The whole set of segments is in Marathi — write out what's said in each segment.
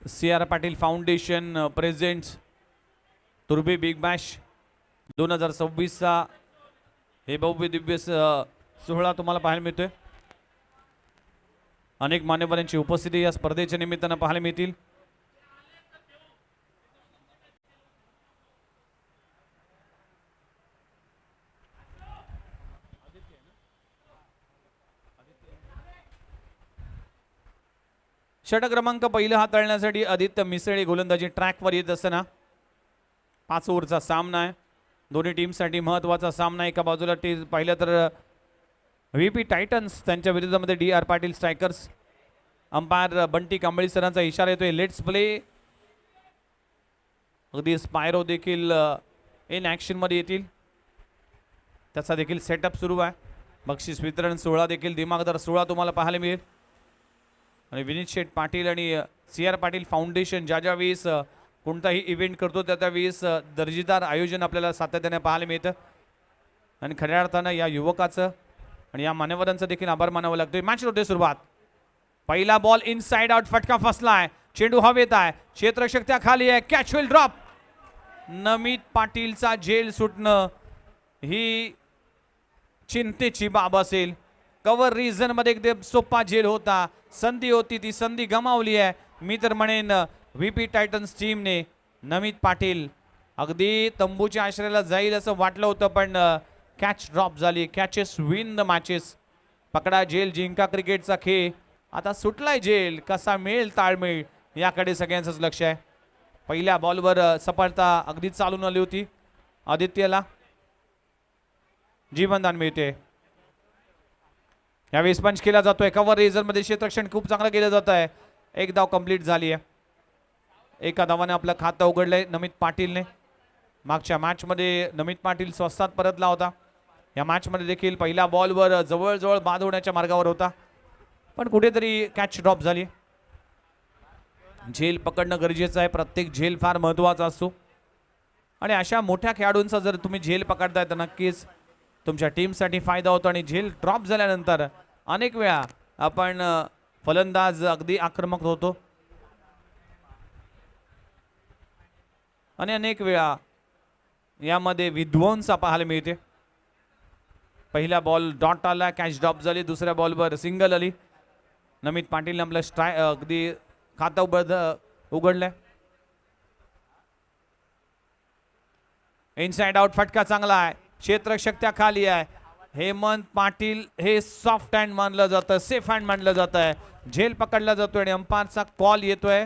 CR Patil foundation presents Turbe big bash 2026चा हे भव्य दिव्य सोहळा तुम्हाला पाहायला मिळतोय। अनेक मान्यवरांची उपस्थिती या स्पर्धेच्या निमित्तानं पाहायला मिळतील। षटक क्रमांक पहिला हाताळण्यासाठी आदित्य मिसळे गोलंदाजी ट्रॅकवर येत असताना 5 ओव्हरचा सामना आहे। दोन्ही टीमसाठी महत्त्वाचा सामना। एका बाजूला पाहिलं तर VP टायटन्स त्यांच्या विरोधामध्ये DR Patil strikers. Umpire Bunty Kambli सरांचा इशारा येतोय लेट्स प्ले। अगदी स्पायरो देखील इन ॲक्शन मध्ये येतील, त्याचा देखील सेटअप सुरू आहे। बक्षीस वितरण सोहळा देखील दिमागदार सोहळा तुम्हाला पाहायला मिळेल। आणि विनीत शेठ पाटील आणि CR पाटील फाउंडेशन ज्या वेळेस कोणताही इव्हेंट करतो त्या वेळेस दर्जेदार आयोजन आपल्याला सातत्याने पाहायला मिळतं। आणि खऱ्या अर्थानं या युवकाचं आणि या मान्यवरांचं देखील आभार मानावं लागतोय। मॅच होते सुरुवात। पहिला बॉल इनसाइड आउट, फटका फसलाय, चेंडू हवेत आहे, क्षेत्ररक्षक त्या खाली आहे, कॅच विल ड्रॉप। नमित पाटीलचा झेल सुटणं ही चिंतेची बाब असेल। कव्हर रिजन मध्ये एकदम सोपा झेल होता, संधी होती, ती संधी गमावली आहे। मी तर म्हणेन VP टायटन्स टीमने नमित पाटील अगदी तंबूच्या आश्रयाला जाईल असं वाटलं होतं, पण कॅच ड्रॉप झाली। Catches win the matches. पकडा झेल जिंका क्रिकेटचा खेळ। आता सुटलाय झेल, कसा मेल ताळमेळ याकडे सगळ्यांचंच लक्ष आहे। पहिल्या बॉलवर सफलता अगदी चालून आली होती। आदित्यला जीवनदान मिळते। यावेळेस पंच केला जातोय। कव्हर रेझर मध्ये क्षेत्ररक्षण खूप चांगलं केलं जात आहे। एक धाव कंप्लीट झाली आहे। एका धावाने आपलं खातं उघडलंय नमित पाटीलने। मागच्या मॅच मध्ये नमित पाटील स्वस्तात परतला होता। या मॅच मध्ये देखील पहिल्या बॉलवर जवळजवळ बाद होण्याच्या मार्गावर होता, पण कुठेतरी कॅच ड्रॉप झाली। झेल पकडणं गरजेचं आहे। प्रत्येक झेल फार महत्त्वाचा असतो आणि अशा मोठ्या खेळाडूंचा जर तुम्ही झेल पकडताय तर नक्कीच तुमच्या टीमसाठी फायदा होतो। आणि झेल ड्रॉप झाल्यानंतर अनेक वेळा आपण फलंदाज अगदी आक्रमक होतो आणि अनेक वेळा यामध्ये विध्वंस पाहायला मिळते। पहिला बॉल डॉट आला, कॅच ड्रॉप झाली। दुसऱ्या बॉलवर सिंगल आली। नमित पाटीलने आपलं अगदी खातं उघडलंय। इनसाइड आउट, फटका चांगला आहे, क्षेत्ररक्षक त्या खाली आहे। हेमंत पाटील हे सॉफ्ट हँड मानलं जातं, सेफ हँड मानलं जात आहे। झेल पकडला जातोय आणि अंपायरचा कॉल येतोय।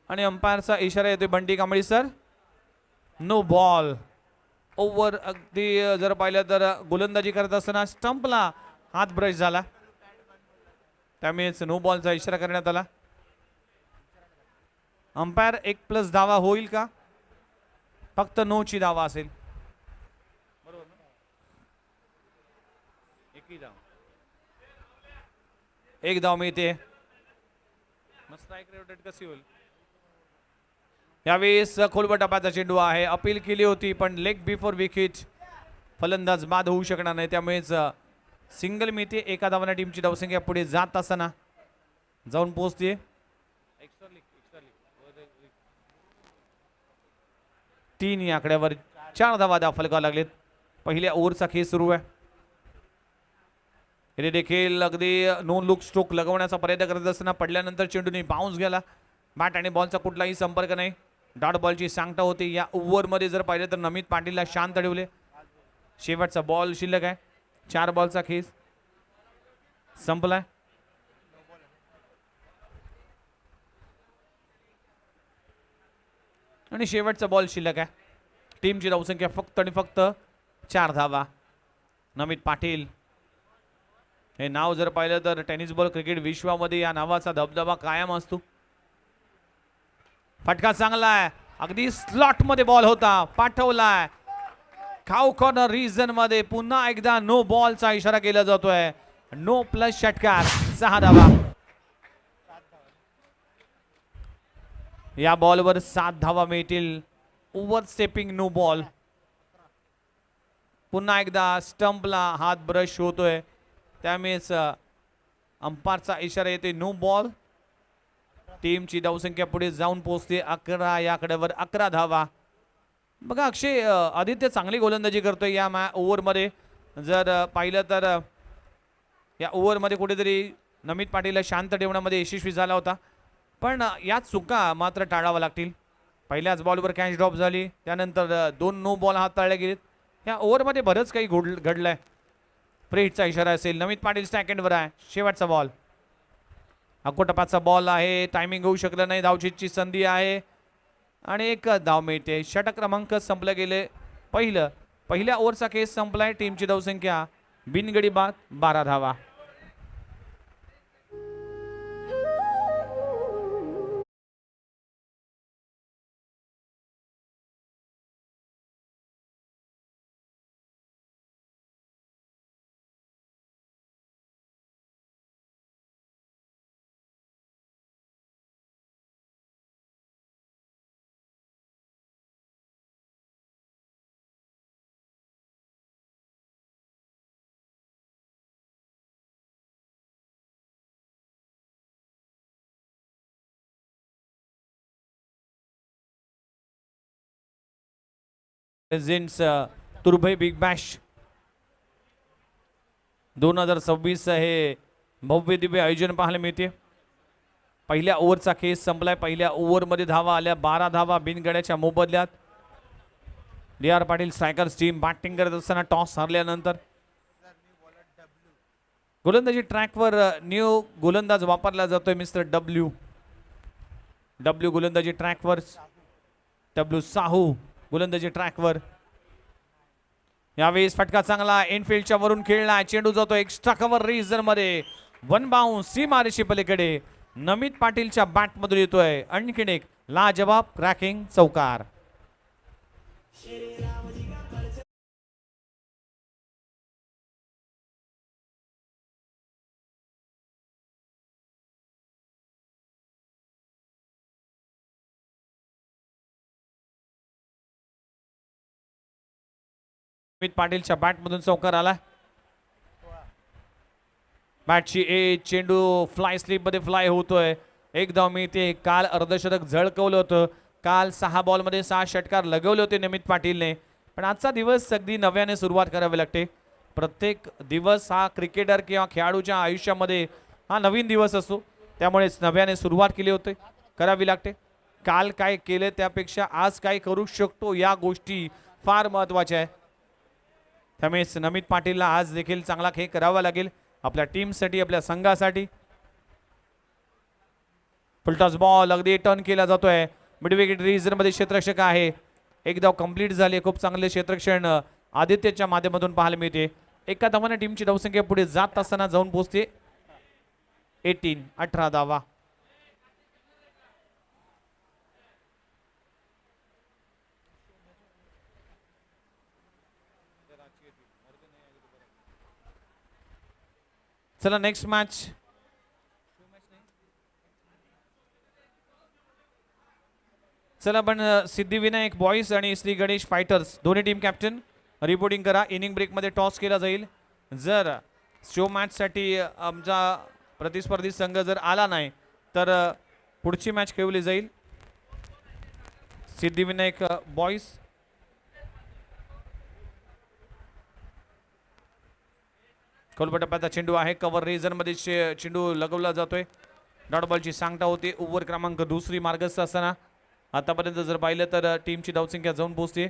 आणि अंपायरचा इशारा येतोय Bunty Kambli sir, no ball. Over अगदी जर पाहिलं तर गोलंदाजी करत असताना स्टंपला हात ब्रश झाला, त्यामुळेच नो बॉलचा इशारा करण्यात आला। अंपायर 1+ धावा होईल का? फक्त नो ची धावा असेल। बरोबर ना? एक धाव मिळते। मस्त रोटेट कशी होईल यावेळेस? खोलवर टप्प्याचा चेंडू आहे, अपील केली होती पण लेग बिफोर विकेट, फलंदाज बाद होऊ शकणार नाही, त्यामुळेच सिंगल मिळते। एका धावाने टीमची धावसंख्या पुढे जात असताना जाऊन पोहोचते 3 या आकड्यावर। 4 धावा दाखल कराव्या लागलेत। पहिल्या ओव्हरचा खेळ सुरू आहे। इथे देखील अगदी नो लुक स्ट्रोक लगवण्याचा प्रयत्न करत असताना पडल्यानंतर चेंडूने बाउन्स गेला। बॅट आणि बॉलचा कुठलाही संपर्क नाही। डॉट बॉलची सांगता होती। या ओव्हरमध्ये जर पाहिलं तर नमित पाटीलला शांत ठेवले। शेवटचा बॉल शिल्लक आहे। 4 बॉलचा खेळ संपलाय। आणि शेवटचा बॉल शिल्लक आहे। टीमची धावसंख्या फक्त आणि फक्त 4 धावा। नमित पाटील हे नाव जर पाहिलं तर टेनिस बॉल क्रिकेट विश्वामध्ये या नावाचा दबदबा कायम असतो। फटका चांगला आहे, अगदी स्लॉट मध्ये बॉल होता, पाठवलाय खाऊ कॉर्नर रिजन मध्ये। पुन्हा एकदा नो बॉलचा इशारा केला जातोय। नो प्लस षटकार, 6 धावा। या बॉलवर 7 धावा मिळतील ओव्हर स्टेपिंग नो बॉल. पुन्हा एकदा स्टंपला हात ब्रश होतोय, त्यामुळेच अंपायरचा इशारा येते नो बॉल. टीमची धावसंख्या पुढे जाऊन पोहोचते 11 या आकड्यावर 11 धावा. बघा अक्षय, आदित्य चांगली गोलंदाजी करतोय या ओव्हरमध्ये. जर पाहिलं तर या ओव्हरमध्ये कुठेतरी नमित पाटीलला शांत ठेवण्यामध्ये यशस्वी झाला होता, पण या चुका मात्र टाळाव्या लागतील. पहिल्याच बॉलवर कॅच ड्रॉप झाली, त्यानंतर 2 नो बॉल हाताळले गेलेत. या ओव्हरमध्ये बरंच काही घडलंय. प्रेटचा इशारा असेल. नमित पाटील सेकंडवर आहे. शेवटचा बॉल, अकोटपाचा बॉल आहे. टायमिंग होऊ शकलं नाही. धावचीची संधी आहे आणि एक धाव मिळते. षटक क्रमांक संपले गेले. पहिल्या ओव्हरचा केस संपलाय. टीमची धावसंख्या बिनगडी बाद 12 धावा. प्रेझेंट्स तुर्भे बिग बॅश 2026 हे भव्य दिव्य आयोजन पाहायला मिळते. पहिल्या ओव्हरचा केस संपलाय. पहिल्या ओव्हरमध्ये धावा आल्या 12 धावा बिनगड्याच्या मोबदल्यात. DR. Patil strikers team batting करत असताना टॉस हरल्यानंतर गोलंदाजी ट्रॅकवर न्यू गोलंदाज वापरला जातोय मिस्टर डब्ल्यू. गोलंदाजी ट्रॅकवर. साहू गोलंदाजी ट्रॅकवर. यावेळेस फटका चांगला इनफिल्डच्या वरून खेळला. चेंडू जातो एक्स्ट्रा कव्हर रिझन मध्ये. 1 बाउंस सीमारेषे पलीकडे. नमित पाटीलच्या बॅट मधून येतोय आणखीन एक लाजवाब क्रॅकिंग चौकार. नमित पाटीलच्या बॅट मधून चौकार आला. बॅटची एज. चेंडू फ्लाय स्लिप मध्ये फ्लाय होतोय. एक धाव मिळते. काल अर्धशतक झळकवलं होतं. काल 6 बॉलमध्ये 6 षटकार लगवले होते नमित पाटीलने, पण आजचा दिवस अगदी नव्याने सुरुवात करावी लागते. प्रत्येक दिवस हा क्रिकेटर किंवा खेळाडूच्या आयुष्यामध्ये हा नवीन दिवस असतो, त्यामुळेच नव्याने सुरुवात केली होते करावी लागते. काल काय केले त्यापेक्षा आज काय करू शकतो या गोष्टी फार महत्त्वाच्या आहे. त्यामुळेच नमित पाटीलला आज देखील चांगला खेळ करावा लागेल आपल्या टीमसाठी, आपल्या संघासाठी. फुलटॉस बॉल अगदी टर्न केला जातोय. मिडविकेट रिजन मध्ये क्षेत्ररक्षक आहे. एक धाव कंप्लीट झाली. खूप चांगले क्षेत्ररक्षण आदित्यच्या माध्यमातून पाहायला मिळते. एका धावाने टीमची धावसंख्या पुढे जात असताना जाऊन पोहोचते 18 धावा. चला नेक्स्ट मॅच. चला पण सिद्धिविनायक बॉईज आणि श्री गणेश फायटर्स दोन्ही टीम कॅप्टन रिपोर्टिंग करा. इनिंग ब्रेक मध्ये टॉस केला जाईल. जर शो मॅच साठी आमचा प्रतिस्पर्धी संघ जर आला नाही तर पुढची मॅच खेळवली जाईल. सिद्धिविनायक बॉईज कोलपटप्प्याचा चेंडू आहे. कव्हर रिजन मध्ये चेंडू लगवला जातोय. डॉट बॉलची सांगता होती. ओव्हर क्रमांक 2 मार्गस्थ असताना आतापर्यंत जर पाहिलं तर टीमची धावसंख्या जाऊन पोहोचते.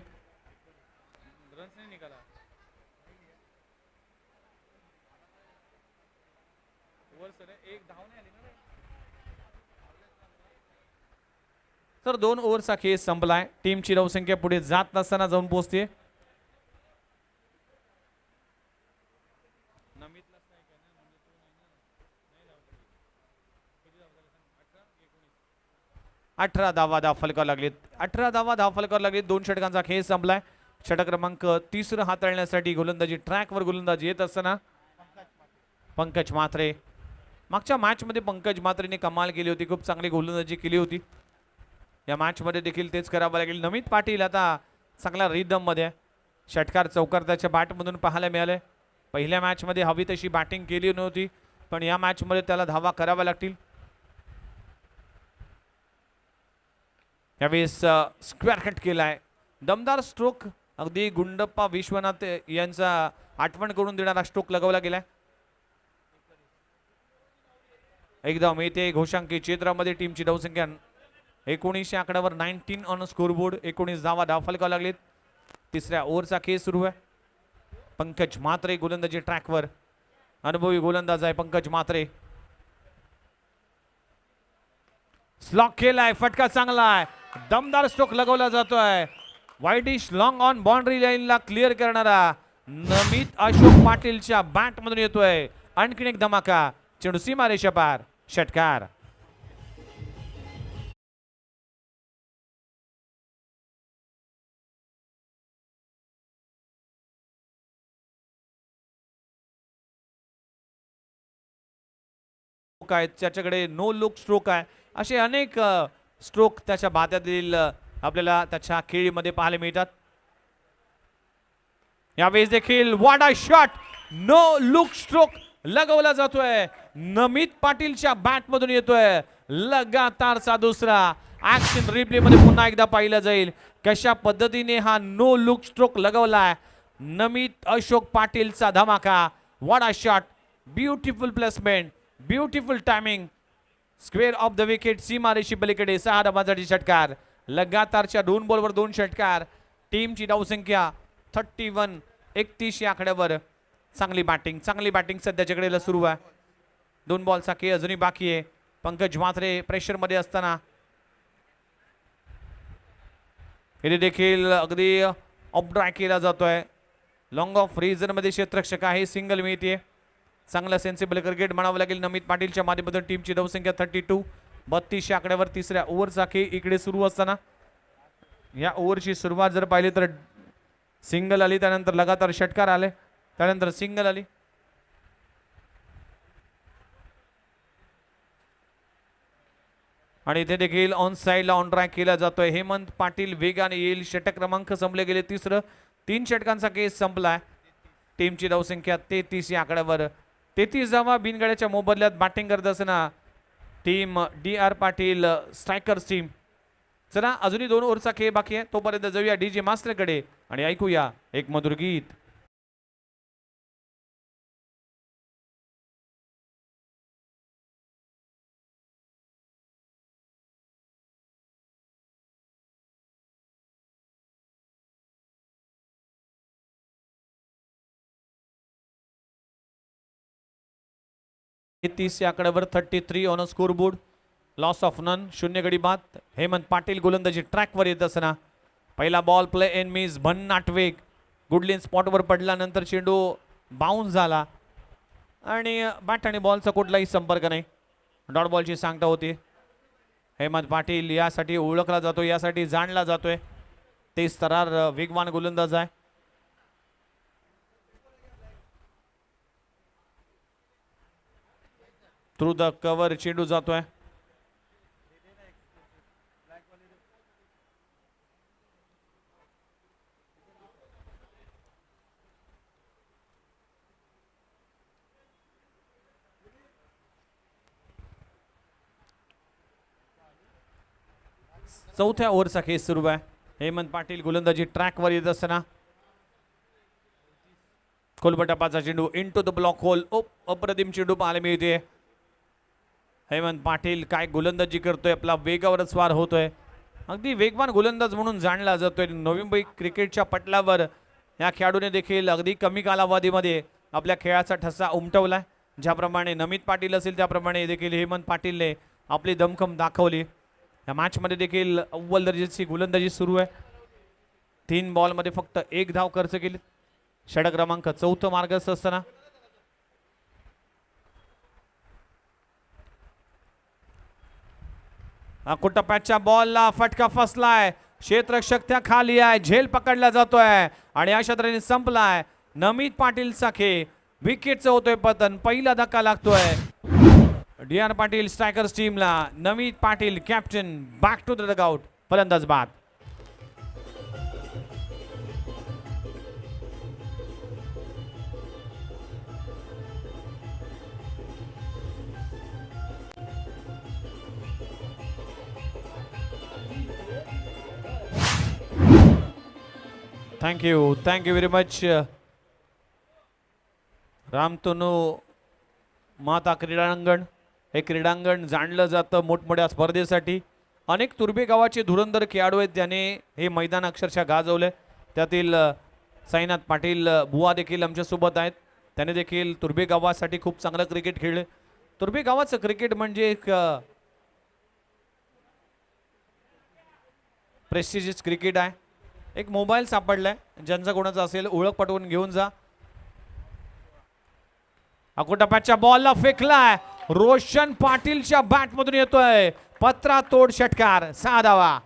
तर 2 ओव्हरचा खेळ संपलाय. टीमची धावसंख्या पुढे जात नसताना जाऊन पोहोचते. अठरा धावा फलकावर लागलेत. 18 धावा फलकावर लागलेत. 2 षटकांचा खेळ संपलाय. षटक क्रमांक 3 हाताळण्यासाठी गोलंदाजी ट्रॅकवर गोलंदाजी येत असताना पंकज म्हात्रे. मागच्या मॅच मध्ये पंकज म्हात्रेने कमाल केली होती. खूप चांगली गोलंदाजी केली होती. या मॅच मध्ये देखील तेच करावं लागेल. नमित पाटील आता चांगला रिदम मध्ये आहे. षटकार चौकार त्याच्या बॅट मधून पाहायला मिळाले. पहिल्या मॅच मध्ये हवी तशी बॅटिंग केली नव्हती, पण या मॅच मध्ये त्याला धावा कराव्या लागतील. यावेळेस स्क्वेअर कट केलाय. दमदार स्ट्रोक, अगदी गुंडप्पा विश्वनाथ यांचा आठवण करून देणारा स्ट्रोक लगावला गेलाय. एकदम येथे घोषांकी क्षेत्रामध्ये टीमची धावसंख्या 19 आकड्यावर 19 ऑन स्कोरबोर्ड. 19 धावा फलकावा लागलीत. तिसऱ्या ओव्हरचा खेळ सुरू आहे. पंकज म्हात्रे गोलंदाजी ट्रॅकवर, अनुभवी गोलंदाज आहे पंकज म्हात्रे. स्लॉक केलाय, फटका चांगला आहे, दमदार स्ट्रोक लगवला जातोय. वाईडिश लॉंग ऑन बाउंड्री लाईनला क्लिअर करणारा नमित अशोक पाटीलच्या बॅट मधून येतोय. आणखीन एक धमाका, चेंडू सीमा रेषा पार, षटकार. त्याच्याकडे नो लुक स्ट्रोक आहे. असे अनेक स्ट्रोक त्याच्या बात्यातील आपल्याला त्याच्या खेळीमध्ये पाहायला मिळतात. यावेळेस देखील वाडा शॉट, नो लुक स्ट्रोक लगवला जातोय. नमित पाटीलच्या बॅट मधून येतोय. लगातारचा दुसरा ऍक्शन रिप्ले मध्ये पुन्हा एकदा पाहिलं जाईल कशा पद्धतीने हा नो लुक स्ट्रोक लगवलाय. नमित अशोक पाटीलचा धमाका, what a shot, beautiful placement, beautiful timing, square off the wicket, सीमारेषी पलीकडे 6 धावांसाठी षटकार. लगातारच्या 2 बॉलवर 2 षटकार. टीमची धावसंख्या 31, 31 या आकड्यावर. चांगली बॅटिंग सध्याच्याकडे सुरू आहे. 2 बॉलचा खेळ अजूनही बाकी आहे. पंकज म्हात्रे प्रेशर मध्ये असताना इथे देखील अगदी ऑफ ड्राय केला जातोय. लॉंग ऑफ रिजन मध्ये क्षेत्ररक्षक आहे, सिंगल मिळते. चांगला सेन्सिबल क्रिकेट म्हणावं लागेल नमित पाटीलच्या माध्यमातून. टीमची धावसंख्या 32, 32 आकड्यावर. तिसऱ्या ओव्हरचा खेळ इकडे सुरू असताना या ओव्हरची सुरुवात जर पाहिली तर सिंगल आली, त्यानंतर लगातार षटकार आले, त्यानंतर सिंगल आली. आणि इथे देखील ऑन साइडला ऑन ड्राय केला जातोय. हेमंत पाटील वेगाने येईल. षटक क्रमांक संपले गेले. तिसरं 3 षटकांचा केस संपलाय. टीमची धावसंख्या 33 या आकड्यावर. 33 धावा बिनगड्याच्या मोबदल्यात बॅटिंग करत असताना team DR Patil strikers team. चला अजूनही 2 ओव्हरचा खेळ बाकी आहे. तोपर्यंत जाऊया DJ मास्टरकडे आणि ऐकूया एक मधुर गीत. तीस आकड्यावर 33 on scoreboard. Loss of none, 0 गडी बाद. हेमंत पाटील गोलंदाजी ट्रॅकवर येत असताना पहिला बॉल प्ले एन मिस, भन्नाट वेग, गुडलिन स्पॉटवर पडल्यानंतर चेंडू बाउन्स झाला आणि बॅट आणि बॉलचा कुठलाही संपर्क नाही. डॉट बॉलची सांगता होती. हेमंत पाटील यासाठी ओळखला जातो, यासाठी जाणला जातोय. ते स्तरार वेगवान गोलंदाज आहे. थ्रू द कव्हर चेंडू जातोय. चौथ्या ओव्हरचा खेळ सुरू आहे. हेमंत पाटील गोलंदाजी ट्रॅकवर येत असताना खोलपटापाचा चेंडू इनटू द ब्लॉक होल. अप्रतिम चेंडू पाहायला मिळते. हेमंत पाटील काय गोलंदाजी करतोय, आपला वेगावर स्वार होतोय. अगदी वेगवान गोलंदाज म्हणून जाणला जातोय. नवी मुंबई क्रिकेटच्या पटलावर या खेळाडूने देखील अगदी कमी कालावधीमध्ये आपल्या खेळाचा ठसा उमटवलाय. ज्याप्रमाणे नमित पाटील असेल त्याप्रमाणे देखील हेमंत पाटीलने आपली दमखम दाखवली. या मॅच मध्ये देखील अव्वल दर्जाची गोलंदाजी सुरू आहे. 3 बॉलमध्ये फक्त 1 धाव खर्च केली. षटक क्रमांक 4 मार्गस्थ असताना कुटप्याच्या बॉलला फटका फसलाय. क्षेत्ररक्षक त्या खाली आहे, झेल पकडला जातोय आणि अशा तऱ्हेने संपलाय नमित पाटीलचा खेळ. विकेटचं होतोय पतन. पहिला धक्का लागतोय DR पाटील स्ट्रायकर्स टीमला. Namit Patil captain back to the dugout. फलंदाज बाद. Thank you very much. Ramtanu Mata क्रीडांगण हे क्रीडांगण जाणलं जातं मोठमोठ्या स्पर्धेसाठी. अनेक तुर्भे गावाचे धुरंधर खेळाडू आहेत ज्याने हे मैदान अक्षरशः गाजवले. त्यातील साईनाथ पाटील बुवा देखील आमच्यासोबत आहेत. त्याने देखील तुर्भे गावासाठी खूप चांगलं क्रिकेट खेळले. तुर्भे गावाचं क्रिकेट म्हणजे एक प्रेस्टिजियस क्रिकेट आहे. एक मोबाईल सापडलाय ज्यांचा कोणाचा असेल ओळख पटवून घेऊन जा. अकोटाप्याच्या बॉलला फेकलाय. रोशन पाटीलच्या बॅट मधून येतोय पत्रा तोड षटकार. 6 धावा.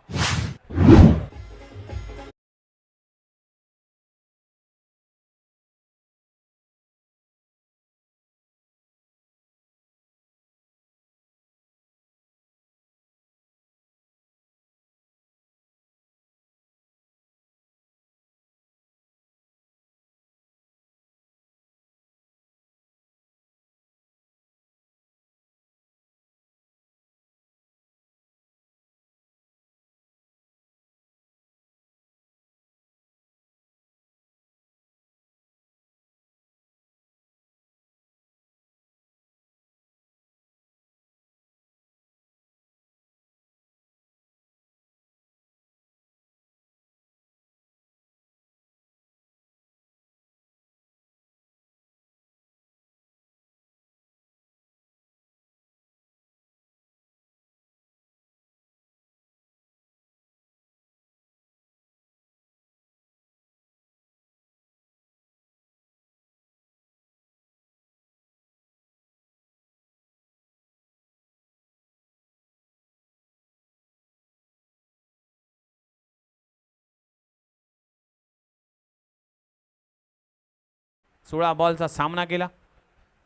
सोळा बॉलचा सामना केला.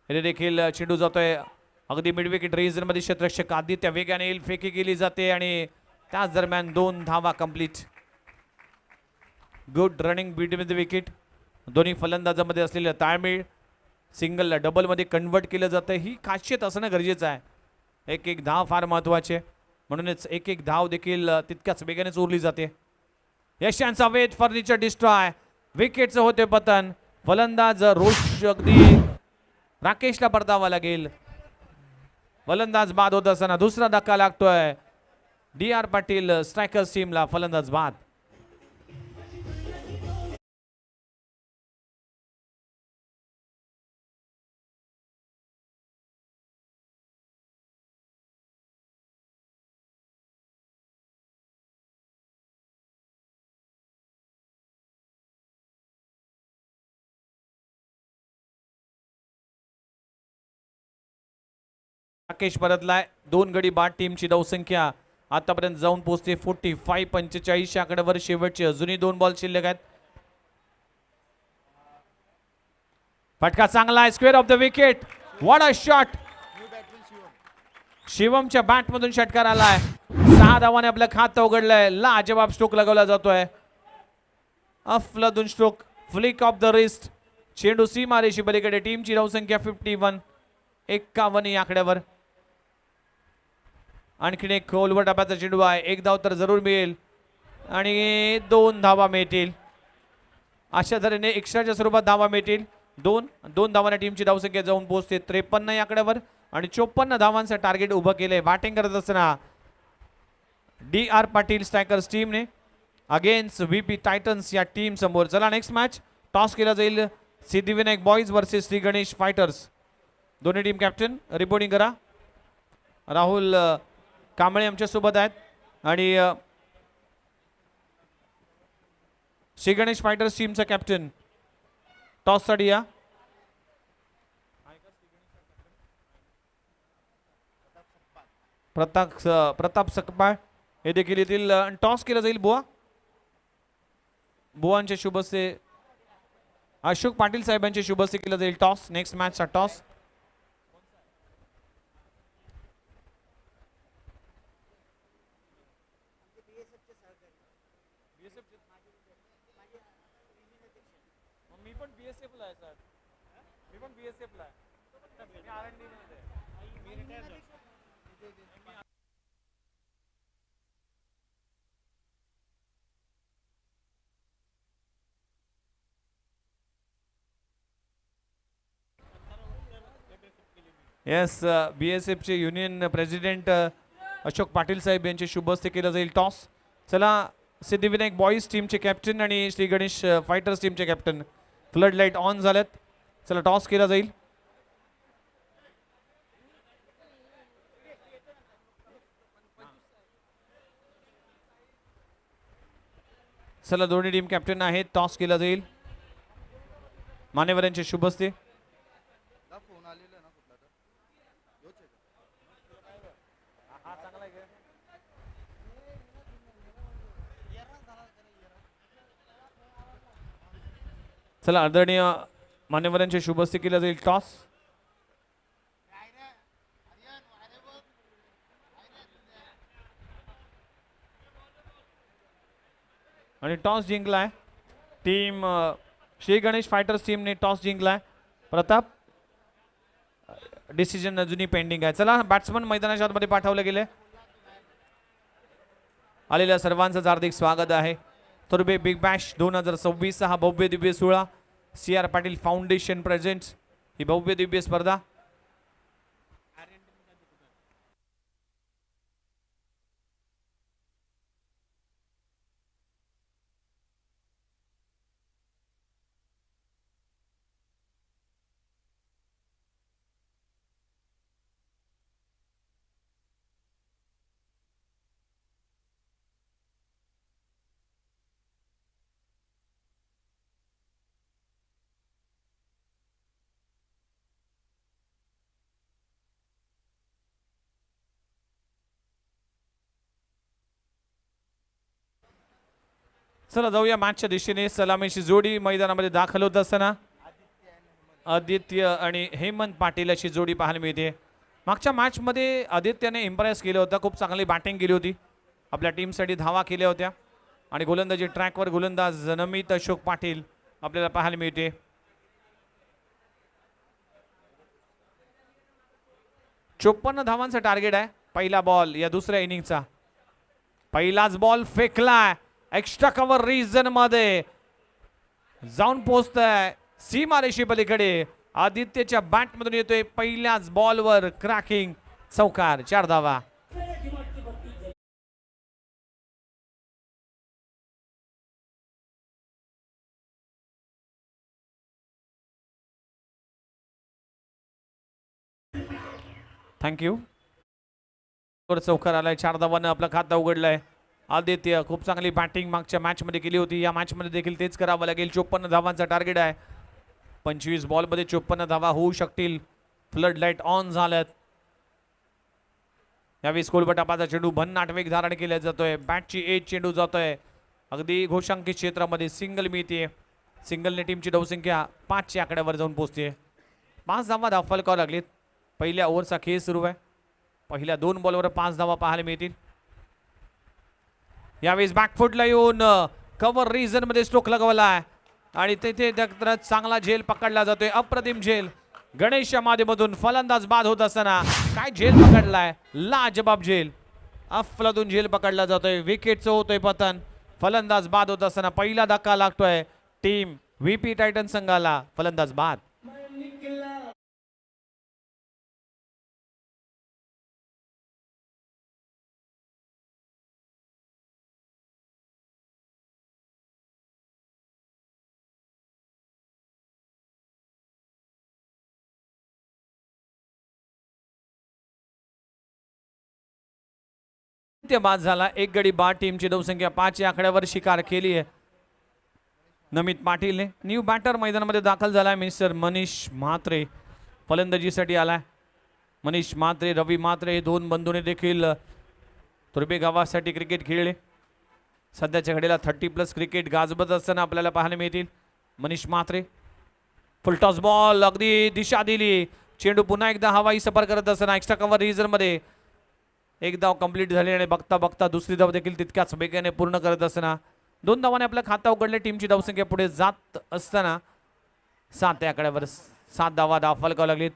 हे देखील चेंडू जातोय अगदी मिड विकेट रेंजर मध्ये. क्षेत्ररक्षक आदित्य वेगाने येईल. फेकी केली जाते आणि त्याच दरम्यान 2 धावा complete. Good running between the wicket. दोन्ही फलंदाजांमध्ये असलेलं ताळमेळ सिंगल डबल मध्ये कन्वर्ट केलं जातं. ही खासियत असणं गरजेचं आहे. एक धाव फार महत्वाची आहे. म्हणूनच एक धाव देखील तितक्याच वेगाने चोरली जाते. यशांचा वेध फर्निचर डिस्ट्रॉय. विकेटचं होते पतन. फलंदाज रोष अगदी राकेशला परतावा लागेल. फलंदाज बाद होत असताना दुसरा धक्का लागतोय डी.आर. पाटील स्ट्रायकर्स टीमला. फलंदाज बाद. राकेश परतलाय. 2 गडी बाद. टीमची धावसंख्या आतापर्यंत जाऊन पोहोचते 45. 45 आकड्यावर शेवटचे अजूनही 2 बॉल शिल्लक आहेत. फटका चांगला आहे. Square off the wicket. What a shot. शिवमच्या बॅट मधून षटकार आलाय. 6 धावाने आपलं खातं उघडलंय. लाजवाब स्ट्रोक लगावला जातोय. अफलातून stroke. Flick of the wrist. चेंडू सीमारेषी पलीकडे. टीमची धावसंख्या 51. 51 या आकड्यावर. आणखीन एक खोलवर टप्प्याचा चेंडू आहे. 1 धाव तर जरूर मिळेल आणि 2 धावा मिळतील. अशा तऱ्हेने एक्स्ट्राच्या स्वरूपात धावा मिळतील. 2 धावांना टीमची धावसंख्या जाऊन पोहोचते 53 या आकड्यावर आणि 54 धावांचं टार्गेट उभं केलंय. बॅटिंग करत असताना डी.आर. पाटील स्ट्रायकर्स टीमने अगेन्स्ट व्ही.पी. टायटन्स या टीम समोर. चला नेक्स्ट मॅच टॉस केला जाईल. Siddhivinayak boys versus Shri Ganesh fighters. दोन्ही टीम कॅप्टन रिपोर्टिंग करा. राहुल कांबळे आमच्या सोबत आहेत आणि श्री गणेश फायटर्स टीमचा कॅप्टन टॉस साठी या. प्रताप सकपाळ हे देखील येथील. टॉस केला जाईल. बुवांच्या शुभ हस्ते अशोक पाटील साहेबांच्या शुभ हस्ते केला जाईल टॉस. नेक्स्ट मॅचचा टॉस. येस, BSF चे युनियन प्रेसिडेंट अशोक पाटील साहेब यांचे शुभ हस्ते केलं जाईल टॉस. चला, सिद्धिविनायक बॉईज टीमचे कॅप्टन आणि श्री गणेश फायटर्स टीमचे कॅप्टन फ्लड लाईट ऑन झाल्यात. चला, टॉस केला जाईल. चला, दोन्ही टीम कॅप्टन आहेत. टॉस केला जाईल मान्यवरांचे शुभ हस्ते. चला, आदरणीय मान्यवरांचे शुभ हस्ते केला जाईल टॉस. आणि टॉस जिंकलाय टीम श्री गणेश फायटर्स टीमने टॉस जिंकलाय. प्रताप, डिसिजन अजूनही पेंडिंग आहे. चला, बॅट्समन मैदानाच्या आतमध्ये पाठवले गेले. आलेल्या सर्वांचं हार्दिक स्वागत आहे. तुर्बे बिग बॅश 2026 हा भव्य दिव्य सोहळा CR पाटील फाउंडेशन प्रेझेंट्स ही भव्य दिव्य स्पर्धा. चला, जाऊया मॅचच्या दिशेने. सलामीची जोडी मैदानामध्ये दाखल होत असताना आदित्य आणि हेमंत पाटील अशी जोडी पाहायला मिळते. मागच्या मॅचमध्ये आदित्यने इम्प्रेस केलं होतं. खूप चांगली बॅटिंग केली होती. आपल्या टीमसाठी धावा केल्या होत्या. आणि गोलंदाजी ट्रॅकवर गोलंदाज नमित अशोक पाटील आपल्याला पाहायला मिळते. चोपन्न धावांचा टार्गेट आहे. पहिला बॉल या दुसऱ्या इनिंगचा. पहिलाच बॉल फेकलाय. एक्स्ट्रा कव्हर रिजन मध्ये जाऊन पोहोचतोय सीमारेषे पलीकडे. आदित्यच्या बॅट मधून येतोय पहिल्याच बॉलवर क्रॅकिंग चौकार. 4 धावा. थँक्यू. चौकार आलाय. 4 धावांना आपलं खातं उघडलंय. आदित्य खूप चांगली बॅटिंग मागच्या मॅच मध्ये केली होती. या मॅच मध्ये देखील तेच करावं लागेल. 54 धावांचा टार्गेट आहे. 25 बॉल मध्ये 54 धावा होऊ शकतील. फ्लड लाईट ऑन झाल्यात. यावेळी कोलबटापाचा चेंडू भन्नाट वेग धारण केला जातोय. बॅटची एज चेंडू जातोय अगदी घोषांकित क्षेत्रामध्ये. सिंगल मिळते. सिंगलने टीमची धावसंख्या 5च्या आकड्यावर जाऊन पोहोचते. 5 धावा धाव करावं लागलीत. पहिल्या ओव्हरचा खेळ सुरू आहे. पहिल्या 2 बॉलवर 5 धावा पाहायला मिळतील. यावेळेस बॅकफुटला येऊन कव्हर रिजन मध्ये स्ट्रोक लगावलाय आणि तेथे चांगला झेल पकडला जातोय. अप्रतिम झेल गणेशच्या माध्यमातून फलंदाज बाद होत असताना काय झेल पकडलाय. लाजबाब झेल. अफलातून झेल पकडला जातोय. विकेटचं होतोय पतन. फलंदाज बाद होत असताना पहिला धक्का लागतोय टीम VP टायटन संघाला. फलंदाज बाद. बाद झाला. 1 गडी बाद. टीमची धावसंख्या 5 या आकड्यावर शिकार केली आहे नमित पाटीलने. न्यू बॅटर मैदानामध्ये दाखल झालाय मिस्टर मनीष म्हात्रे. फलंदाजीसाठी आलाय मनीष म्हात्रे. रवी म्हात्रे हे 2 बंधूने देखील तुर्बे गावासाठी क्रिकेट खेळले. सध्याच्या घडीला 30+ क्रिकेट गाजवत असताना आपल्याला पाहायला मिळतील. मनीष म्हात्रे फुलटॉस बॉल अगदी दिशा दिली. चेंडू पुन्हा एकदा हवाई सफर करत असताना एक्स्ट्रा कव्हर रिजन मध्ये एक धाव कंप्लीट झाली आणि बघता बघता दुसरी धाव देखील तितक्याच वेगाने पूर्ण करत असताना 2 धावांनी आपलं खातं उघडले. टीमची धावसंख्या पुढे जात असताना 7 या आकड्यावर 7 धावा फलकावं लागलीत.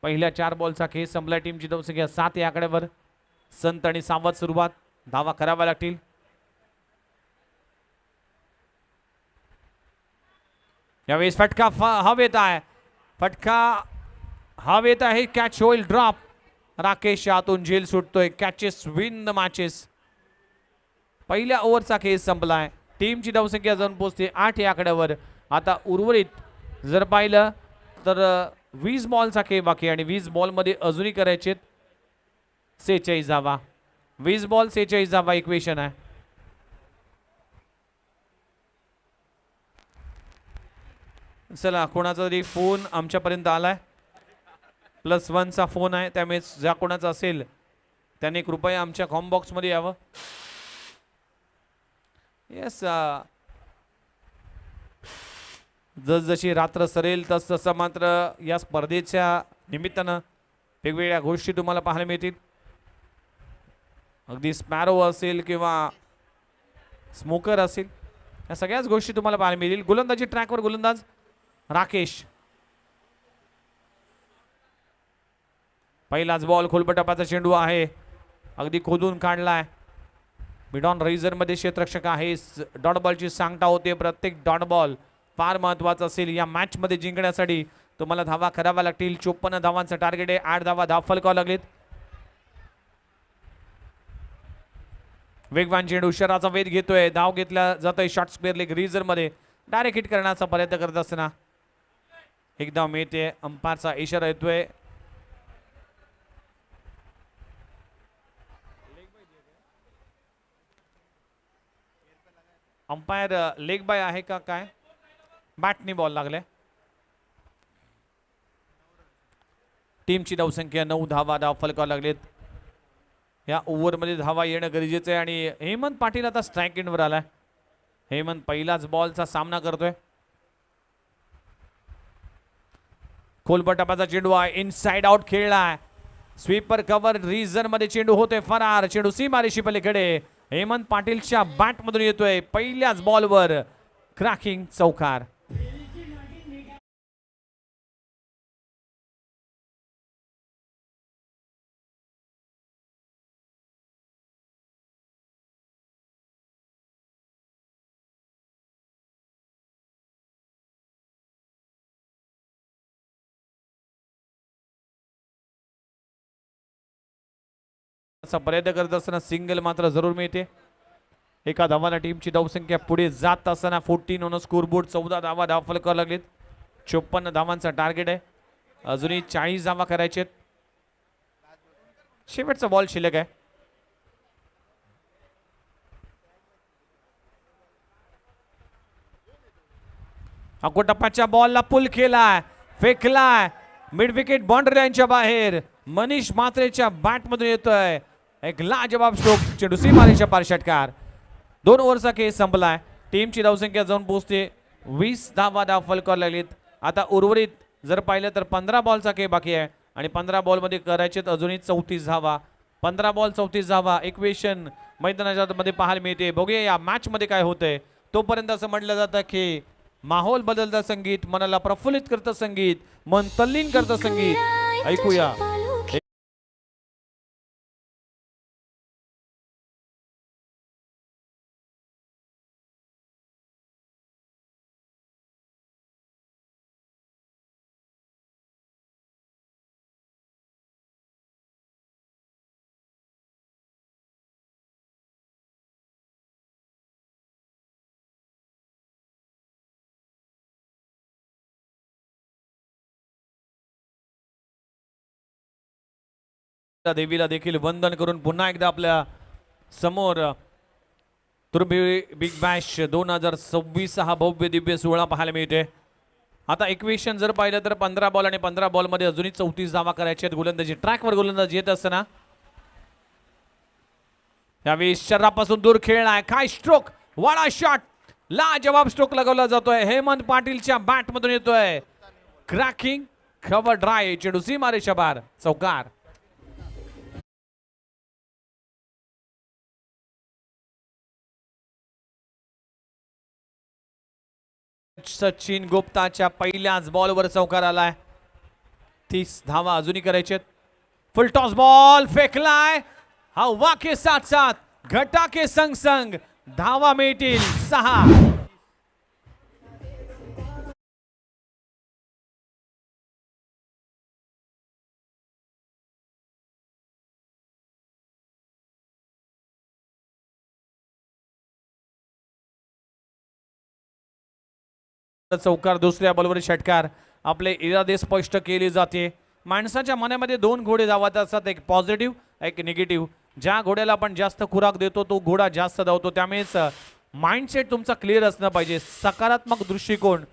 पहिल्या 4 बॉलचा खेळ संपला. टीमची धावसंख्या 7 या आकड्यावर. संत आणि सावध सुरुवात. धावा कराव्या लागतील. यावेळेस फटका हवेत आहे. फटका हवेत आहे. कॅच होईल ड्रॉप. राकेश आतून झेल सुटतोय. Catches win the matches. पहिल्या ओव्हरचा खेळ संपलाय. टीमची धावसंख्या जाऊन पोहोचते 8 या आकड्यावर. आता उर्वरित जर पाहिलं तर 20 बॉलचा खेळ बाकी आणि 20 बॉलमध्ये अजूनही करायचे 46 धावा. 20 बॉल 46 धावा इक्वेशन आहे. चला कोणाचा तरी फोन आमच्यापर्यंत आलाय. +1चा फोन आहे. त्यामुळे ज्या कोणाचा असेल त्याने कृपया आमच्या कॉम बॉक्समध्ये यावं. येस, जसजशी रात्र सरेल तसं मात्र या स्पर्धेच्या निमित्तानं वेगवेगळ्या गोष्टी तुम्हाला पाहायला मिळतील. अगदी स्पॅरो असेल किंवा स्मोकर असेल, या सगळ्याच गोष्टी तुम्हाला पाहायला मिळतील. गोलंदाजी ट्रॅकवर गोलंदाज राकेश. पहिलाच बॉल खोलपटापाचा चेंडू आहे. अगदी खोदून काढलाय. मिडॉन रेझर मध्ये क्षेत्ररक्षक आहे. डॉट बॉलची सांगता होते. प्रत्येक डॉट बॉल फार महत्वाचा असेल या मॅच मध्ये जिंकण्यासाठी. तुम्हाला धावा कराव्या लागतील. 54 धावांचं टार्गेट आहे. 8 धावा फलकावं लागलेत. वेगवान चेंडू शराचा वेध घेतोय. धाव घेतला जातोय शॉर्ट स्क्वेअर लेग रिझर मध्ये. डायरेक्ट हिट करण्याचा प्रयत्न करत असताना एकदा मिळते. अंपायरचा इशारा येतोय. अंपायर लेग बाय आहे का काय? बॅटनी बॉल लागले. टीमची धावसंख्या 9 धावा फलकावं लागलेत. या ओव्हरमध्ये धावा येणं गरजेचं आहे आणि हेमंत पाटील आता स्ट्राईक एंडवर आलाय. हेमंत पहिलाच बॉलचा सामना करतोय. खोलपटापाचा चेंडू आहे. इनसाइड आउट खेळलाय. स्वीपर कव्हर रिझन मध्ये चेंडू होतोय फरार. चेंडू सीमारेषी पलीकडे. हेमंत पाटीलच्या बॅट मधून येतोय. पहिल्याच बॉलवर क्रॅकिंग चौकार. प्रयत्न करत असताना सिंगल मात्र जरूर मिळते. एका धावाला टीमची धावसंख्या पुढे जात असताना 14 ऑन स्कोरबोर्ड. 14 धावा फलकावं लागलेत. 54 धावांचा टार्गेट आहे. अजूनही 40 धावा करायचे. शेवटचा बॉल शिल्लक आहे. अकोटप्पाच्या बॉलला पुल केलाय. फेकलाय. मिड विकेट बाउंड्री लाईनच्या बाहेर. मनीष मात्रेच्या बॅट मधून येतोय एक लाजवाब स्ट्रोक. चेंडू सीमारेषेच्या पार. षटकार. 2 ओव्हरचा खेळ संपलाय. टीमची धावसंख्या जाऊन पोहोचते 20 धावा फलकावं लागलीत. आता उर्वरित जर पाहिलं तर 15 बॉलचा खेळ बाकी आहे आणि 15 बॉल मध्ये करायचे अजूनही 34 धावा. 15 बॉल 34 धावा इक्वेशन मैदानाच्या मध्ये पाहायला मिळते. बघूया या मॅच मध्ये काय होतंय. तोपर्यंत असं म्हटलं जातं की माहोल बदलतं संगीत, मनाला प्रफुल्लित करतं संगीत, मन तल्लीन करतं संगीत. ऐकूया देवीला देखील वंदन करून पुन्हा एकदा आपल्या समोर तुर्बी बिग बॅश 2026 हा भव्य दिव्य सोहळा पाहायला मिळते. आता इक्वेशन जर पाहिलं तर 15 बॉल आणि 15 बॉल मध्ये अजूनही 34 धावा करायचे आहेत. गोलंदाजी ट्रॅकवर गोलंदाज येत असताना यावेळी शर्रापासून दूर खेळलाय. काय स्ट्रोक. वाडा शॉट. लाजवाब स्ट्रोक लगावला जातोय. हेमंत पाटीलच्या बॅट मधून येतोय क्रॅकिंग कव्हर ड्राय. चेंडू सीमारेषेच्या बाहेर. चौकार. सचिन गुप्ताच्या पहिल्याच बॉलवर चौकार आलाय. 30 धावा अजूनही करायचे. फुल टॉस बॉल फेकलाय. हवा के साथ साथ घटा के संग संग धावा मिळतील 6. चौकार दुसऱ्या बॉलवर षटकार. आपले इरादे स्पष्ट केले जाते. माणसाच्या मनामध्ये 2 घोडे धावत असतात, एक पॉझिटिव्ह एक निगेटिव्ह. ज्या घोड्याला आपण जास्त खुराक देतो तो घोडा जास्त धावतो. त्यामुळेच माइंडसेट तुमचा क्लिअर असणं पाहिजे. सकारात्मक दृष्टिकोन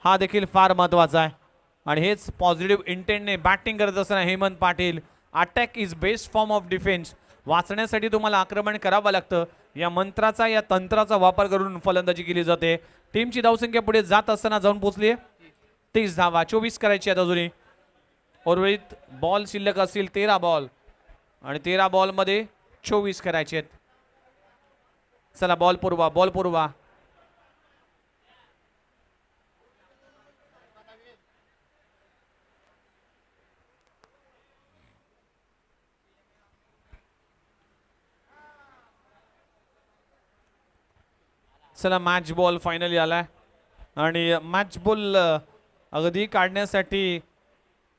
हा देखील फार महत्त्वाचा आहे आणि हेच पॉझिटिव्ह इंटेंटने बॅटिंग करत असताना Hemant Patil attack is best form of defence. वाचण्यासाठी तुम्हाला आक्रमण करावं लागतं. या मंत्राचा या तंत्राचा वापर करून फलंदाजी केली जाते. टीमची धावसंख्या पुढे जात असताना जाऊन पोहोचली 30 धावा. 24 करायची आहेत अजूनही. उर्वरित बॉल शिल्लक असतील 13 बॉल आणि 13 बॉलमध्ये 24 करायचे आहेत. चला बॉल पुरवा बॉल पुरवा. चला मॅच बॉल फायनली आलाय आणि मॅच बॉल अगदी काढण्यासाठी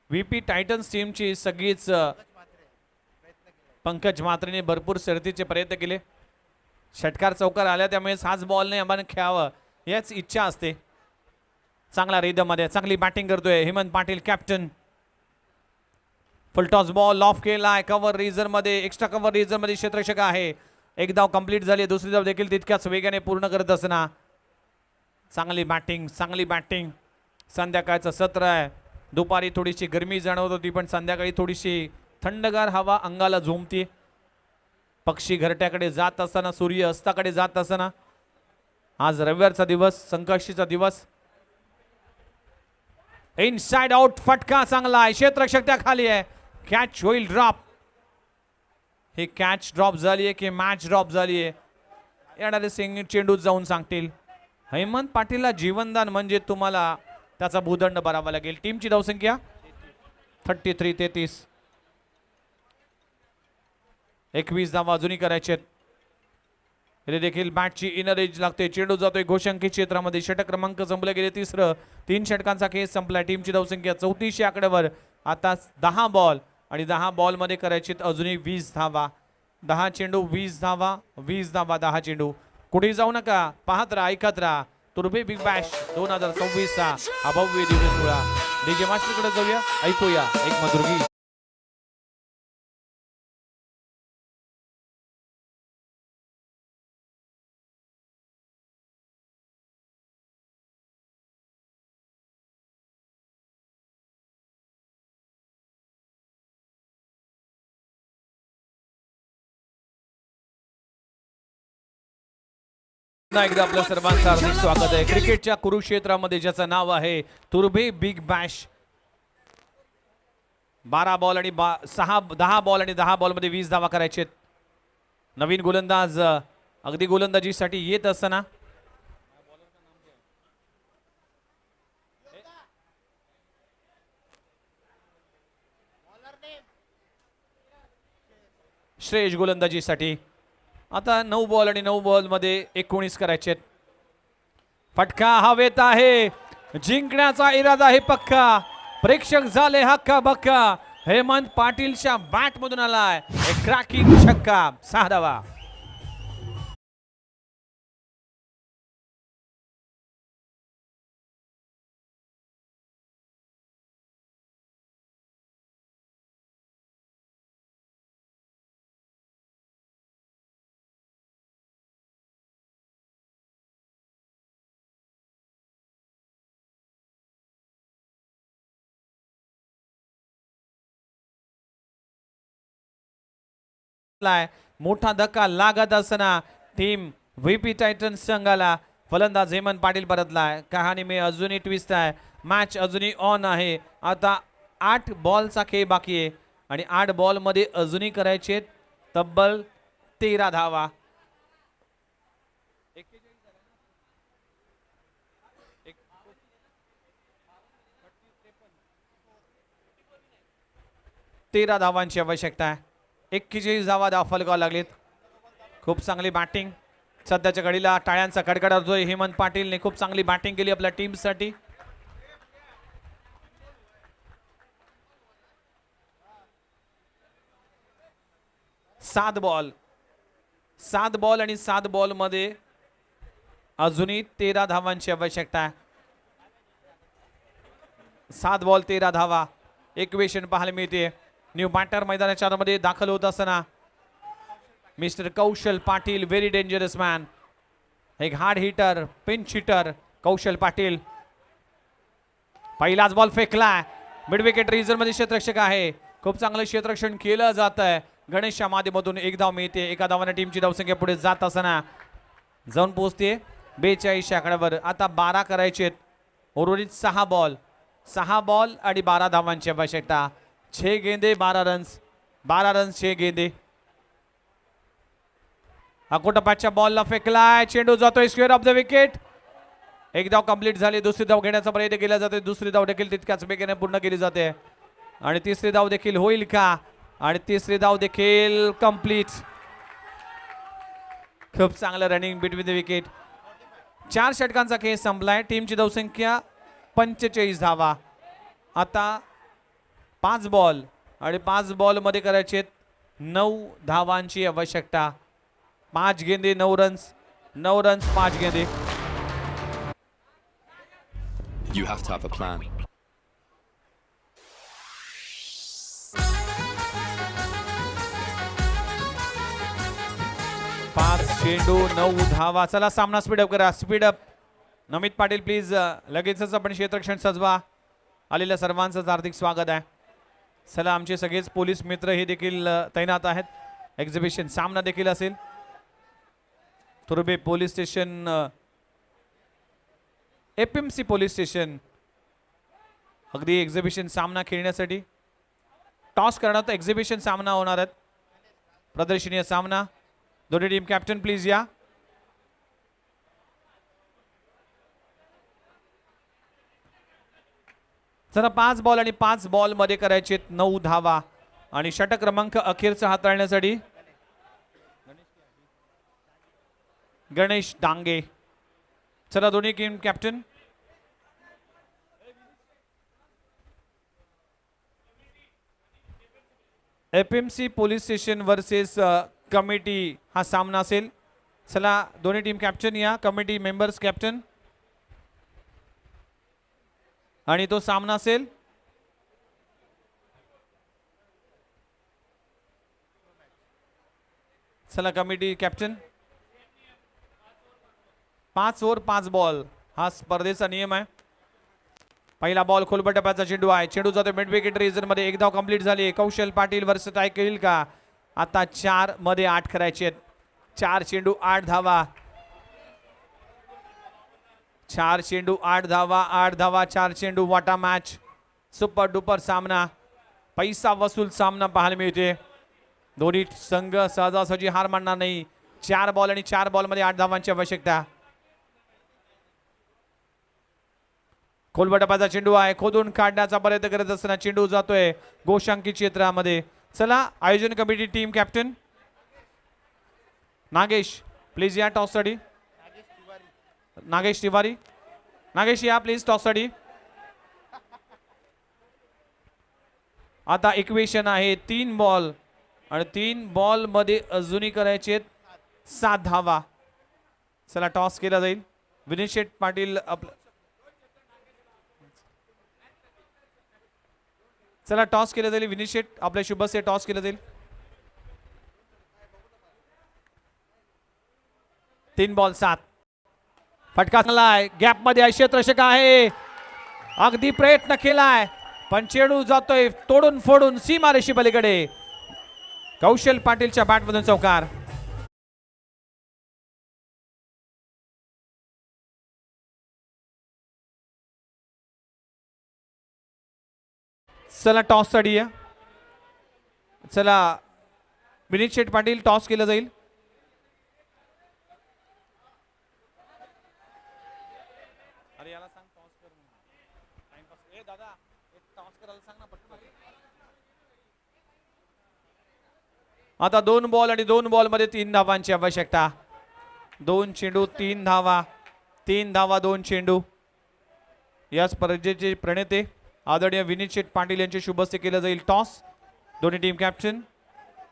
व्हीपी टायटन्स टीमची सगळीच पंकज म्हात्रेने भरपूर शर्तीचे प्रयत्न केले. षटकार चौकार आल्या त्यामुळे हाच बॉलने आम्हाला खेळावं याच इच्छा असते. चांगला रिदममध्ये चांगली बॅटिंग करतोय Hemant Patil captain. Full toss ball of केलाय. कव्हर रिझर मध्ये एक्स्ट्रा कव्हर रिझर मध्ये क्षेत्ररक्षक आहे. एक धाव कंप्लीट झाली. दुसरी धाव देखील तितक्याच वेगाने पूर्ण करत असताना चांगली बॅटिंग चांगली बॅटिंग. संध्याकाळचं सत्र आहे. दुपारी थोडीशी गरमी जाणवत होती पण संध्याकाळी थोडीशी थंडगार हवा अंगाला झोंबते. पक्षी घरट्याकडे जात असताना सूर्य अस्ताकडे जात असताना आज रविवारचा दिवस संकष्टीचा दिवस. इनसाइड आउट फटका चांगला आहे. क्षेत्ररक्षक त्या खाली आहे. कॅच होईल ड्रॉप. हे कॅच ड्रॉप झाली आहे की मॅच ड्रॉप झाली आहे येणारे सिंग चेंडूत जाऊन सांगतील. हेमंत पाटीलला जीवनदान म्हणजे तुम्हाला त्याचा भूदंड भरावा लागेल. टीमची धावसंख्या 33-33. 21 धावा अजूनही करायचे. हे देखील बॅटची इनर एज लागते. चेंडू जातोय घोषंकी क्षेत्रामध्ये. षटक क्रमांक संपले गेले. तिसरं 3 षटकांचा खेळ संपला. टीमची धावसंख्या 3400 आकड्यावर. आता 10 बॉल आणि 10 बॉल मध्ये करायचे अजूनही 20 धावा. 10 चेंडू 20 धावा 20 धावा 10 चेंडू. कुठे जाऊ नका पाहत राहा ऐकत राहा. तुर्भे बिग बॅश 2026 चा हा भव्य दिव्य सोहळा. डीजे मास्टरकडे जाऊया ऐकूया एक मधुर गीत. एकदा आपल्या सर्वांचं हार्दिक स्वागत आहे क्रिकेटच्या कुरुक्षेत्रामध्ये ज्याचं नाव आहे तुर्भे बिग बॅश. 12 बॉल आणि 10 बॉल आणि 10 बॉल मध्ये 20 धावा करायचे. नवीन गोलंदाज अगदी गोलंदाजीसाठी येत असताना श्रेयश गोलंदाजीसाठी. आता 9 बॉल आणि 9 बॉल मध्ये 19 करायचे. फटका हवेत आहे. जिंकण्याचा इरादा आहे पक्का. प्रेक्षक झाले हक्का बक्का. हेमंत पाटीलच्या बॅट मधून आलाय एक क्रॅकिंग छक्का. 6 धावा. मोठा धक्का लागत असताना टीम व्हीपी टायटन्स संघाला फलंदाज हेमंत पाटील परतलाय. कहाणी में अजूनही ट्विस्ट आहे. मॅच अजूनही ऑन आहे. आता 8 बॉलचा खेळ बाकी आहे आणि 8 बॉल मध्ये अजूनही करायचे तब्बल 13 धावा. 13 धावांची आवश्यकता आहे. 41 धावा फलकावा लागलीत. खूप चांगली बॅटिंग सध्याच्या घडीला. टाळ्यांचा कडकडाट होतोय. हेमंत पाटीलने खूप चांगली बॅटिंग केली आपल्या टीमसाठी. सात बॉल आणि 7 बॉल मध्ये अजूनही 13 धावांची आवश्यकता आहे. 7 बॉल 13 धावा. इक्वेशन पाहायला मिळते. न्यू बॅटर मैदानाच्या मध्ये दाखल होत असताना मिस्टर कौशल पाटील, व्हेरी डेंजरस मॅन, एक हार्ड हिटर, पिंच हिटर कौशल पाटील. पहिलाच बॉल फेकलाय. मिड विकेट रिझर्व मध्ये क्षेत्ररक्षक आहे. खूप चांगलं क्षेत्ररक्षण केलं जात आहे. गणेशच्या माध्यमातून एक धाव मिळते. एका धावाने टीमची धावसंख्या पुढे जात असताना जाऊन पोहोचते 42 आकड्यावर. आता 12 करायचे आहेत. उर्वरित 6 बॉल आणि 12 धावांची आवश्यकता. 6 गेंदे 12 रन्स, 12 रन्स 6 गेंदे. अकोटपाच्या बॉलला फेकलाय. चेंडू जातोय स्क्वेअर ऑफ द विकेट. एक धाव कंप्लीट झाली. दुसरी धाव घेण्याचा प्रयत्न केला जातो. दुसरी धाव देखील तितक्याच वेगाने पूर्ण केली जाते. आणि तिसरी धाव देखील होईल का? आणि तिसरी धाव देखील कंप्लीट. खूप चांगलं रनिंग बिटवीन द विकेट. 4 षटकांचा खेळ संपलाय. टीमची धावसंख्या 45 धावा. आता 5 बॉल आणि 5 बॉल मध्ये करायचे 9 धावांची आवश्यकता. 5 गेंदे 9 रन्स, 9 रन्स 5 गेंदे. You have to have a plan. पाच चेंडू 9 धावा. चला सामना स्पीडअप करा. स्पीडअप. नमित पाटील प्लीज लगेचच आपण क्षेत्ररक्षण सजवा. आलेल्या सर्वांचं हार्दिक स्वागत आहे. चला आमचे सगळेच पोलीस मित्र हे देखील तैनात आहेत. एक्झिबिशन सामना देखील असेल. Turbe police station, APMC police station अगदी एक्झिबिशन सामना खेळण्यासाठी टॉस करण्यात एक्झिबिशन सामना होणार आहेत. प्रदर्शनीय सामना. दोन्ही टीम कॅप्टन प्लीज या. चला 5 बॉल आणि 5 बॉल मध्ये करायचे 9 धावा. आणि षटक क्रमांक अखेरचा हाताळण्यासाठी गणेश डांगे. चला दोन्ही team captain. APMC police station versus committee हा सामना असेल. चला दोन्ही टीम कॅप्टन या. Committee members captain. आणि तो सामना असेल चला कमिटी कॅप्टन. 5 ओव्हर 5 बॉल हा स्पर्धेचा नियम आहे. पहिला बॉल खोलबट टप्प्याचा चेंडू आहे. चेंडू जातो मिड विकेट रिजन मध्ये. एक धाव कंप्लीट झाली. कौशल पाटील वर्सेस टाय केल का? आता 4 मध्ये 8 करायचे आहेत. 4 चेंडू 8 धावा. 4 चेंडू 8 धावा. 8 धावा 4 चेंडू. वाटा मॅच. सुपर डुपर सामना. पैसा वसूल सामना पाहायला मिळते. दोन्ही संघ सहजासहजी हार मानणार नाही. 4 बॉल आणि 4 बॉल मध्ये 8 धावांची आवश्यकता. खोलबटापाचा चेंडू आहे. खोदून काढण्याचा प्रयत्न करत असताना चेंडू जातोय गोशांकी क्षेत्रामध्ये. चला आयोजन committee team captain Nagesh please या टॉस साठी. नागेश तिवारी. नागेश या प्लीज टॉस साठी. आता इक्वेशन आहे 3 बॉल आणि 3 बॉल मध्ये अजूनही करायचे 7 धावा. चला टॉस केला जाईल. विनीत शेठ पाटील आपलं. चला टॉस केलं जाईल. विनीत शेठ आपल्या शुभ से टॉस केलं जाईल. 3 बॉल 7. फटका चांगलाय. गॅप मध्ये क्षेत्ररक्षक आहे. अगदी प्रयत्न केलाय पण चेंडू जातोय तोडून फोडून सीमारेषी पलीकडे. कौशल पाटीलच्या बॅटमधून चौकार. चला टॉस साठी या. चला विनीत शेठ पाटील टॉस केलं जाईल. अरे याला सांग टॉस कर. टाइमपास. ए दादा एक टॉस करायला सांग ना पटकन. आता 2 बॉल आणि 2 बॉल मध्ये 3 धावांची आवश्यकता. 2 चेंडू 3 धावा, 3 धावा 2 चेंडू. या स्पर्धेचे प्रणेते आदरणीय विनीत शेठ पाटील यांचे शुभ हस्ते केलं जाईल टॉस. दोन्ही team captain.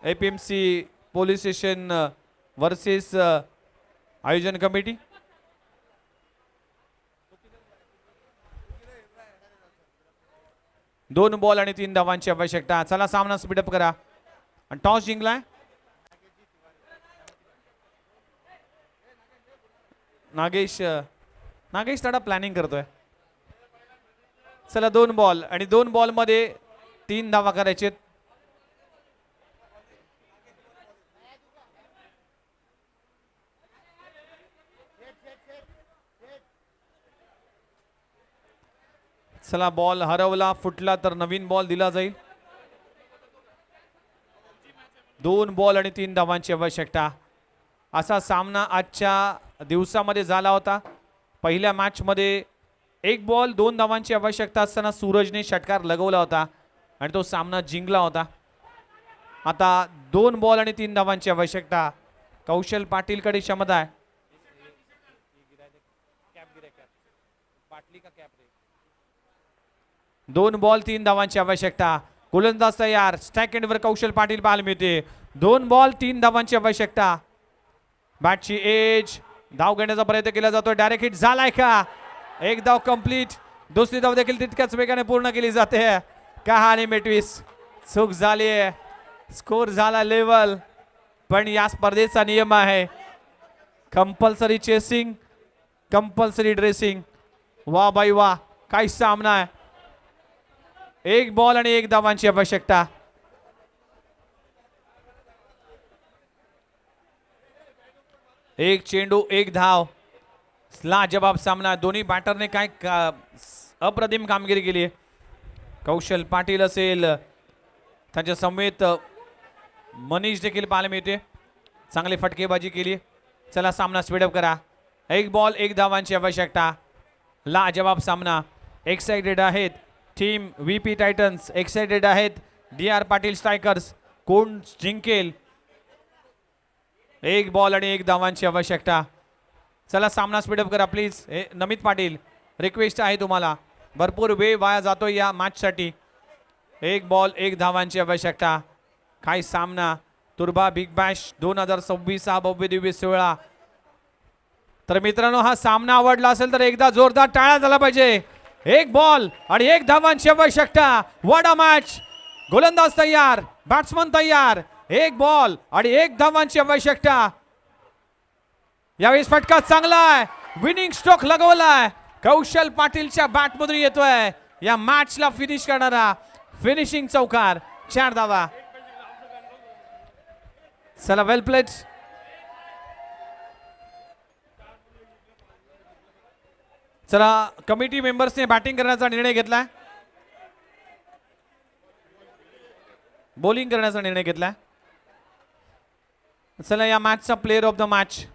APMC police station versus आयोजन कमिटी. दोन बॉल आणि 3 धावांची आवश्यकता. चला सामना स्पीडअप करा. आणि टॉस जिंकलाय नागेश. नागेश थोडा प्लॅनिंग करतोय. चला 2 बॉल आणि 2 बॉल मध्ये 3 धावा करायचे. चला बॉल हरवला फुटला तर नवीन बॉल दिला जाईल. 2 बॉल आणि 3 धावांची आवश्यकता. असा सामना आजच्या दिवसामध्ये झाला होता. पहिल्या मॅच मध्ये 1 बॉल 2 धावांची आवश्यकता असताना सूरजने षटकार लगवला होता आणि तो सामना जिंकला होता. आता 2 बॉल आणि 3 धावांची आवश्यकता. कौशल पाटीलकडे क्षमता आहे. 2 बॉल 3 धावांची आवश्यकता. गोलंदाज तयार. स्ट्राईक एंडवर कौशल पाटील पाहायला मिळते. 2 बॉल 3 धावांची आवश्यकता. बॅटची एज. धाव घेण्याचा प्रयत्न केला जातोय. डायरेक्ट हिट झालाय का? एक धाव कंप्लीट. दुसरी धाव देखील तितक्याच वेगाने पूर्ण केली जाते. कहाणी मिटवीस. चूक झाली आहे. स्कोर झाला लेवल. पण या स्पर्धेचा नियम आहे कंपल्सरी चेसिंग, कंपल्सरी ड्रेसिंग. वा बाई वा, काय सामना आहे. 1 बॉल आणि 1 धावांची आवश्यकता. एक चेंडू 1 धाव. लाजवाब सामना. दोन्ही बॅटरने काय अप्रतिम कामगिरी केली आहे. कौशल पाटील असेल, त्यांच्या समेत मनीष देखील पाहायला मिळते. चांगली फटकेबाजी केली. चला सामना स्पीडअप करा. 1 बॉल 1 धावांची आवश्यकता. लाजवाब सामना. एक्साइटेड आहेत टीम VP टायटन्स. एक्साइटेड आहेत DR पाटील स्ट्रायकर्स. कोण जिंकेल? 1 बॉल आणि 1 धावांची आवश्यकता. चला सामना स्पीडअप करा प्लीज. नमित पाटील रिक्वेस्ट आहे तुम्हाला. भरपूर वेळ वाया जातोय या मॅचसाठी. 1 बॉल 1 धावांची आवश्यकता. काय सामना. तुर्बा बिग बॅश 2026 हा भव्य दिव्य सोहळा. तर मित्रांनो, हा सामना आवडला असेल तर एकदा जोरदार टाळ्या झाला पाहिजे. 1 बॉल आणि 1 धावांची आवश्यकता. What a match. गोलंदाज तयार, बॅट्समन तयार. 1 बॉल आणि 1 धावांची आवश्यकता. यावेळेस फटका चांगला आहे. विनिंग स्ट्रोक लगवलाय. कौशल पाटीलच्या बॅट मधून येतोय या मॅचला फिनिश करणारा फिनिशिंग चौकार. 4 धावा. चला वेल प्लेड. चला कमिटी मेंबर्सने बॅटिंग करण्याचा निर्णय घेतलाय. बॉलिंग करण्याचा निर्णय घेतलाय. चला या मॅचचा प्लेयर ऑफ द मॅच